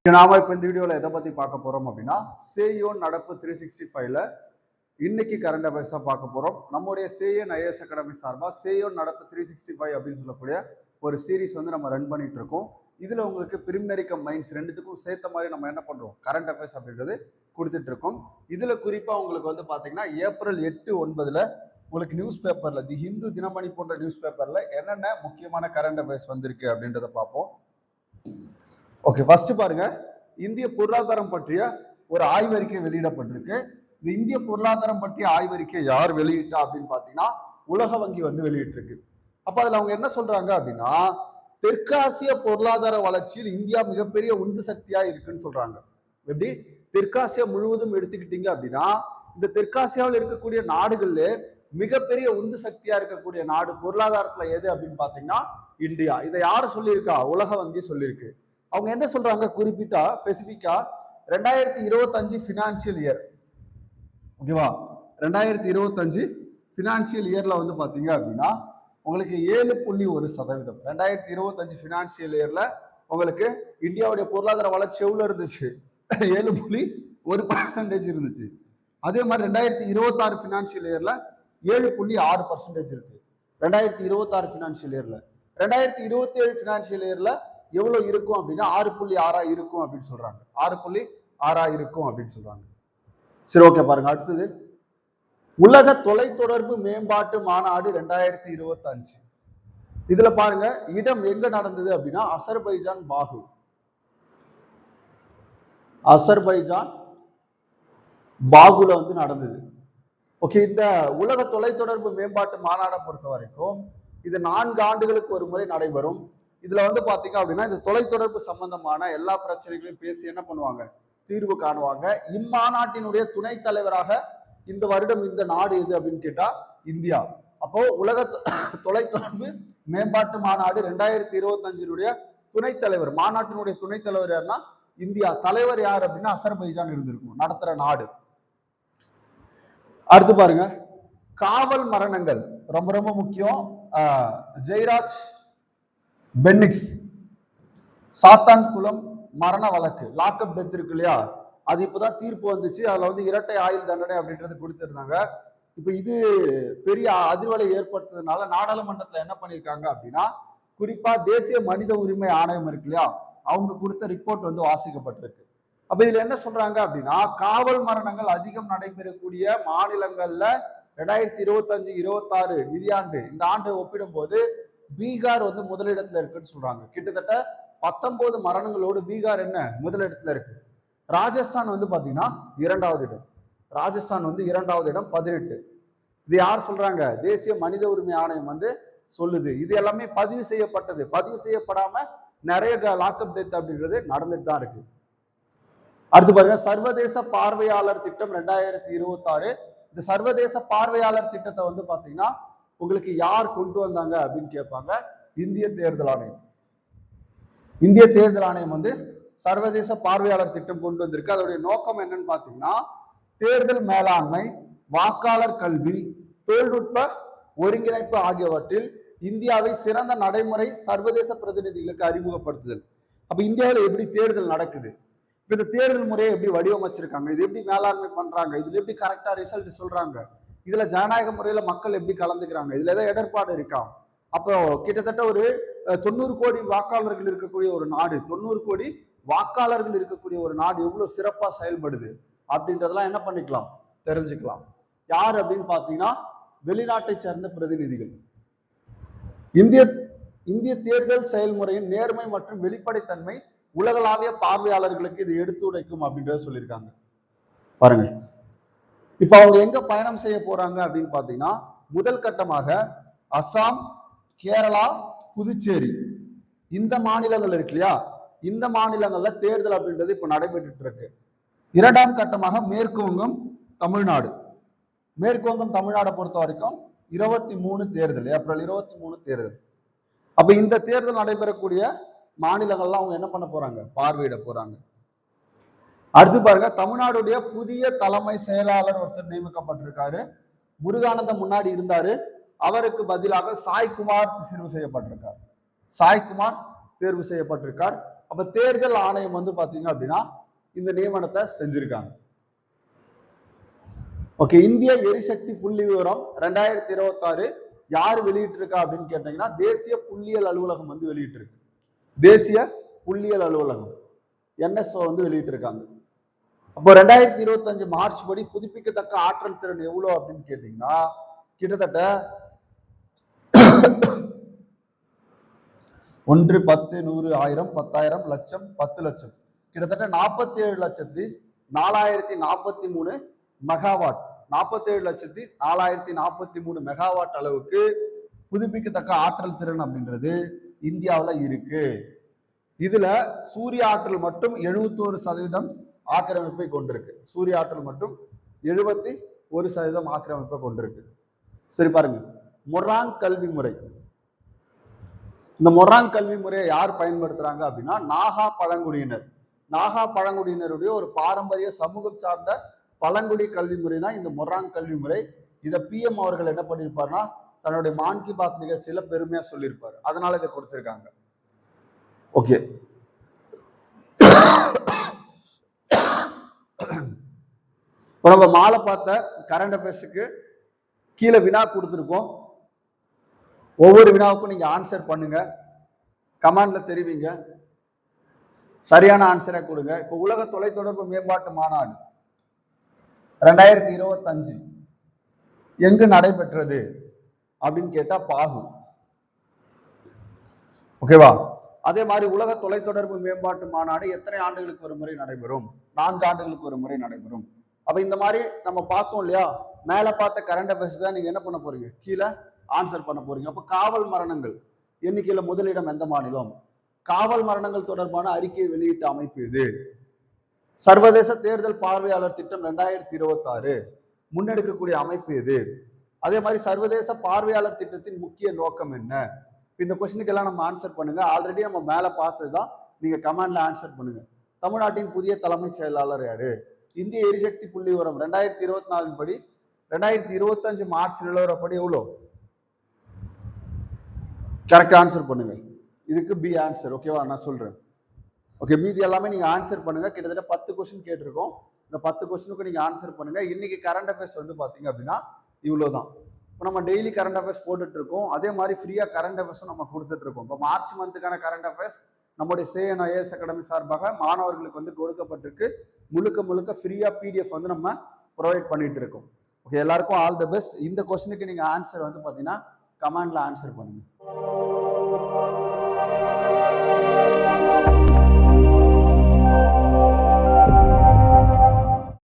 நாம இப்ப இந்த வீடியோல எதை பத்தி பார்க்க போறோம் அப்படின்னா சேயோன் நடப்பு 365ல இன்னைக்கு கரண்ட் அஃபேர்ஸா பார்க்க போறோம். நம்முடைய சேயன் ஐஏஎஸ் அகாடமி சார்பா சேயோன் நடப்பு 365 அப்படின்னு சொல்லக்கூடிய ஒரு சீரீஸ் வந்து நம்ம ரன் பண்ணிட்டு இருக்கோம். இதுல உங்களுக்கு பிரிமினரி கம் மைன்ஸ் ரெண்டுத்துக்கும் சேர்த்த மாதிரி நம்ம என்ன பண்றோம், கரண்ட் அஃபேர்ஸ் அப்படின்றது கொடுத்துட்டு இருக்கோம். இதுல குறிப்பா உங்களுக்கு வந்து பாத்தீங்கன்னா ஏப்ரல் 8, 9ல உங்களுக்கு நியூஸ் பேப்பர்ல தி ஹிந்து தினமணி போன்ற நியூஸ் பேப்பர்ல என்னென்ன முக்கியமான கரண்ட் அஃபேர்ஸ் வந்திருக்கு அப்படின்றத பார்ப்போம். ஓகே, ஃபர்ஸ்ட் பாருங்க, இந்திய பொருளாதாரம் பற்றிய ஒரு ஆய்வறிக்கை வெளியிடப்பட்டிருக்கு. இந்த இந்திய பொருளாதாரம் பற்றிய ஆய்வறிக்கை யார் வெளியிட்டா அப்படின்னு பாத்தீங்கன்னா உலக வங்கி வந்து வெளியிட்டிருக்கு. அப்ப அதுல அவங்க என்ன சொல்றாங்க அப்படின்னா, தெற்காசிய பொருளாதார வளர்ச்சியில் இந்தியா மிகப்பெரிய உந்து சக்தியா இருக்குன்னு சொல்றாங்க. எப்படி தெற்காசியா முழுவதும் எடுத்துக்கிட்டீங்க அப்படின்னா, இந்த தெற்காசியாவில் இருக்கக்கூடிய நாடுகள்ல மிகப்பெரிய உந்து சக்தியா இருக்கக்கூடிய நாடு பொருளாதாரத்துல எது அப்படின்னு பாத்தீங்கன்னா இந்தியா. இதை யாரு சொல்லியிருக்கா? உலக வங்கி சொல்லியிருக்கு. அவங்க என்ன சொல்றாங்க குறிப்பிட்டா ஸ்பெசிபிக்கா 2025 ஃபினான்சியல் இயர், ஓகேவா, 2025 ஃபினான்சியல் இயர்ல வந்து பாத்தீங்க அப்படின்னா உங்களுக்கு 7.1%. 2025 ஃபினான்சியல் இயர்ல உங்களுக்கு இந்தியாவுடைய பொருளாதார வளர்ச்சி எவ்வளவு இருந்துச்சு? 7.1% இருந்துச்சு. அதே மாதிரி 2026 ஃபினான்சியல் இயர்ல 7.6% இருக்கு. 2026 ஃபினான்சியல் இயர்ல 2027 ஃபினான்சியல் இயர்ல எவ்வளவு இருக்கும் அப்படின்னா 6.6 இருக்கும் அப்படின்னு சொல்றாங்க. 6.6 இருக்கும் அப்படின்னு சொல்றாங்க. சரி, ஓகே, பாருங்க அடுத்தது உலக தொலைத்தொடர்பு மேம்பாட்டு மாநாடு 2025. இதுல பாருங்க இடம் எங்க நடந்தது அப்படின்னா அசர்பைஜான் பாகு. அசர்பைஜான் பாகுல வந்து நடந்தது. ஓகே, இந்த உலக தொலைத்தொடர்பு மேம்பாட்டு மாநாடை பொறுத்த வரைக்கும் இது 4 ஆண்டுகளுக்கு ஒரு முறை நடைபெறும். இதுல வந்து பாத்தீங்க அப்படின்னா இந்த தொலைத்தொடர்பு சம்பந்தமான எல்லா பிரச்சனைகளையும் பேசி என்ன பண்ணுவாங்க, தீர்வு காணுவாங்க. இம்மாநாட்டினுடைய துணைத் தலைவராக இந்த வருடம் இந்த நாடு எது அப்படின்னு கேட்டா இந்தியா. அப்போ உலக தொலைத்தொடர்பு மேம்பாட்டு மாநாடு 2025 துணைத் தலைவர், மாநாட்டினுடைய துணைத் தலைவர் யாருன்னா இந்தியா. தலைவர் யார் அப்படின்னா அசர்பைஜான் இருந்திருக்கும், நடத்துற நாடு. அடுத்து பாருங்க, காவல் மரணங்கள் ரொம்ப ரொம்ப முக்கியம். ஜெயராஜ் பென்னிக்ஸ் சாத்தான் குளம் மரண வழக்கு, லாக்அப் டெத் இருக்கு இல்லையா, அது இப்பதான் தீர்ப்பு வந்துச்சு. அதுல வந்து இரட்டை ஆயுள் தண்டனை அப்படின்றது கொடுத்திருந்தாங்க. இப்ப இது பெரிய அதிர்வலை ஏற்படுத்துறதுனால நாடாளுமன்றத்துல என்ன பண்ணிருக்காங்க அப்படின்னா, குறிப்பா தேசிய மனித உரிமை ஆணையம் இருக்கு இல்லையா, அவங்க கொடுத்த ரிப்போர்ட் வந்து வாசிக்கப்பட்டிருக்கு. அப்ப இதுல என்ன சொல்றாங்க அப்படின்னா, காவல் மரணங்கள் அதிகம் நடைபெறக்கூடிய மாநிலங்கள்ல 2025-26 நிதியாண்டு இந்த ஆண்டு ஒப்பிடும் போது பீகார் வந்து முதலிடத்துல இருக்குன்னு சொல்றாங்க. கிட்டத்தட்ட 19 மரணங்களோடு பீகார் என்ன முதலிடத்துல இருக்கு. ராஜஸ்தான் வந்து பாத்தீங்கன்னா 2வது இடம். ராஜஸ்தான் வந்து 2வது இடம் 18. இது யார் சொல்றாங்க? தேசிய மனித உரிமை ஆணையம் வந்து சொல்லுது. இது எல்லாமே பதிவு செய்யப்பட்டது. பதிவு செய்யப்படாம நிறைய லாக்அப் டெத் அப்படின்றது நடந்துட்டு தான் இருக்கு. அடுத்து பாருங்க, சர்வதேச பார்வையாளர் திட்டம் 2026. இந்த சர்வதேச பார்வையாளர் திட்டத்தை வந்து பாத்தீங்கன்னா உங்களுக்கு யார் கொண்டு வந்தாங்க அப்படின்னு கேட்பாங்க. இந்திய தேர்தல் ஆணையம். இந்திய தேர்தல் ஆணையம் வந்து சர்வதேச பார்வையாளர் திட்டம் கொண்டு வந்திருக்கு. அதோடைய நோக்கம் என்னன்னு பாத்தீங்கன்னா, தேர்தல் மேலாண்மை, வாக்காளர் கல்வி, தொழில்நுட்ப ஒருங்கிணைப்பு ஆகியவற்றில் இந்தியாவை சிறந்த நடைமுறை சர்வதேச பிரதிநிதிகளுக்கு அறிமுகப்படுத்துதல். அப்ப இந்தியாவில் எப்படி தேர்தல் நடக்குது, இந்த தேர்தல் முறையை எப்படி வடிவமைச்சிருக்காங்க, இது எப்படி மேலாண்மை பண்றாங்க, இதுல எப்படி கரெக்டா ரிசல்ட் சொல்றாங்க, இதுல ஜனநாயக முறையில மக்கள் எப்படி கலந்துக்கிறாங்க, இதுல ஏதாவது இடர்பாடு இருக்கா. அப்போ கிட்டத்தட்ட ஒரு 90 கோடி வாக்காளர்கள் இருக்கக்கூடிய ஒரு நாடு, 90 கோடி வாக்காளர்கள் இருக்கக்கூடிய ஒரு நாடு எவ்வளவு சிறப்பா செயல்படுது அப்படின்றதெல்லாம் என்ன பண்ணிக்கலாம், தெரிஞ்சுக்கலாம். யார் அப்படின்னு பாத்தீங்கன்னா வெளிநாட்டை சேர்ந்த பிரதிநிதிகள். இந்திய தேர்தல் செயல்முறையின் நேர்மை மற்றும் வெளிப்படைத்தன்மை உலகளாவிய பார்வையாளர்களுக்கு இது எடுத்துரைக்கும் அப்படின்றத சொல்லியிருக்காங்க. பாருங்க, இப்ப அவங்க எங்க பயணம் செய்ய போறாங்க அப்படின்னு பாத்தீங்கன்னா, முதல் கட்டமாக அசாம், கேரளா, புதுச்சேரி இந்த மாநிலங்கள் இருக்கு இல்லையா, இந்த மாநிலங்கள்ல தேர்தல் அப்படின்றது இப்ப நடைபெற்று இருக்கு. 2ஆம் கட்டமாக மேற்கு வங்கம், தமிழ்நாடு. மேற்கு வங்கம் தமிழ்நாடை பொறுத்த வரைக்கும் 23 தேர்தல், ஏப்ரல் 23 தேர்தல். அப்ப இந்த தேர்தல் நடைபெறக்கூடிய மாநிலங்கள்லாம் அவங்க என்ன பண்ண போறாங்க, பார்வையிட போறாங்க. அடுத்து பாருங்க, தமிழ்நாடுடைய புதிய தலைமை செயலாளர் ஒருத்தர் நியமிக்கப்பட்டிருக்காரு. முருகானந்தம் முன்னாடி இருந்தாரு, அவருக்கு பதிலாக சாய்குமார் தேர்வு செய்யப்பட்டிருக்கார். சாய்குமார் தேர்வு செய்யப்பட்டிருக்கார். அப்ப தேர்தல் ஆணையம் வந்து பாத்தீங்க அப்படின்னா இந்த நியமனத்தை செஞ்சிருக்காங்க. ஓகே, இந்திய எரிசக்தி புள்ளி விவரம் 2026 யாரு வெளியிட்டு இருக்கா அப்படின்னு கேட்டீங்கன்னா தேசிய புள்ளியியல் அலுவலகம் வந்து வெளியிட்டு இருக்கு. தேசிய புள்ளியியல் அலுவலகம் NSO வந்து வெளியிட்டு இருக்காங்க. அப்போ 2025 மார்ச் படி புதுப்பிக்கத்தக்க ஆற்றல் திறன் எவ்வளவு அப்படின்னு கேட்டீங்கன்னா கிட்டத்தட்ட 1, 10, 100, 1000, 10,000, லட்சம், 10 லட்சம், கிட்டத்தட்ட 47,04,043 மெகாவாட், 47,04,043 மெகாவாட் அளவுக்கு புதுப்பிக்கத்தக்க ஆற்றல் திறன் அப்படின்றது இந்தியாவில் இருக்கு. இதுல சூரிய ஆற்றல் மட்டும் 71% ஆக்கிரமிப்பை கொண்டிருக்கு. சூரிய ஆற்றல் மட்டும் 71% ஆக்கிரமிப்பை கொண்டிருக்கு. சரி பாருங்க, மொராங் கல்வி முறை. இந்த மொராங் கல்வி முறையை யார் பயன்படுத்துறாங்க அப்படின்னா நாகா பழங்குடியினர். நாகா பழங்குடியினருடைய ஒரு பாரம்பரிய சமூகம் சார்ந்த பழங்குடி கல்வி முறை தான் இந்த மொராங் கல்வி முறை. இதை PM அவர்கள் என்ன பண்ணியிருப்பாருன்னா தன்னுடைய மான் கி பாத் நிகழ்ச்சியில பெருமையா சொல்லியிருப்பாரு. அதனால இதை கொடுத்திருக்காங்க. ஓகே, இப்போ நம்ம மாலை பார்த்த கரண்ட் அஃபேர்ஸுக்கு கீழே வினா கொடுத்துருக்கோம். ஒவ்வொரு வினாவுக்கும் நீங்க ஆன்சர் பண்ணுங்க, கமெண்ட்ல தெரிவிங்க, சரியான ஆன்சரை கொடுங்க. இப்போ உலக தொலைத்தொடர்பு மேம்பாட்டு மாநாடு 2025 எங்கு நடைபெற்றது அப்படின்னு கேட்டா பாகு. ஓகேவா? அதே மாதிரி உலக தொலைத்தொடர்பு மேம்பாட்டு மாநாடு எத்தனை ஆண்டுகளுக்கு ஒரு முறை நடைபெறும்? 4 ஆண்டுகளுக்கு ஒரு முறை நடைபெறும். அப்ப இந்த மாதிரி நம்ம பார்த்தோம் இல்லையா, மேல பார்த்த கரண்ட் அஃபேர்ஸ் தான் நீங்க என்ன பண்ண போறீங்க, கீழே ஆன்சர் பண்ண போறீங்க. அப்ப காவல் மரணங்கள் எண்ணிக்கையில முதலிடம் எந்த மாநிலம்? காவல் மரணங்கள் தொடர்பான அறிக்கையை வெளியிட்ட அமைப்பு இது. சர்வதேச தேர்தல் பார்வையாளர் திட்டம் 2026 முன்னெடுக்கக்கூடிய அமைப்பு இது. அதே மாதிரி சர்வதேச பார்வையாளர் திட்டத்தின் முக்கிய நோக்கம் என்ன? இந்த கொஸ்டினுக்கு எல்லாம் நம்ம ஆன்சர் பண்ணுங்க. ஆல்ரெடி நம்ம மேல பார்த்ததுதான், நீங்க கமெண்ட்ல ஆன்சர் பண்ணுங்க. தமிழ்நாட்டின் புதிய தலைமைச் செயலாளர் யாரு? இந்திய எரிசக்தி புள்ளி விவரம் 2024 படி 2025 மார்ச் நிலவரப்படி எவ்வளோ? கரெக்ட் ஆன்சர் பண்ணுங்க. இதுக்கு பி ஆன்சர். ஓகேவா? நான் சொல்றேன். ஓகே, மீதி எல்லாமே நீங்க ஆன்சர் பண்ணுங்க. கிட்டத்தட்ட 10 கொஸ்டின் கேட்டிருக்கோம். இந்த 10 கொஸ்டினுக்கு நீங்க ஆன்சர் பண்ணுங்க. இன்னைக்கு கரண்ட் அஃபேர்ஸ் வந்து பாத்தீங்க அப்படின்னா இவ்வளவுதான். இப்போ நம்ம டெய்லி கரண்ட் அஃபேர்ஸ் போட்டுட்டு இருக்கோம். அதே மாதிரி ஃப்ரீயா கரண்ட் அஃபேர்ஸும் நம்ம கொடுத்துட்டு இருக்கோம். இப்போ மார்ச் மந்த்துக்கான கரண்ட் அஃபேர்ஸ் நம்முடைய சேஎன் IAS அகாடமி சார்பாக மாணவர்களுக்கு வந்து கொடுக்கப்பட்டிருக்கு. முழுக்க ஃப்ரீயா PDF வந்து நம்ம ப்ரொவைட் பண்ணிட்டு இருக்கோம். ஓகே, எல்லாருக்கும் ஆல் தி பெஸ்ட். இந்த கொஸ்டினுக்கு நீங்க ஆன்சர் வந்து பாத்தீங்கன்னா கமெண்ட்ல ஆன்சர் பண்ணுங்க.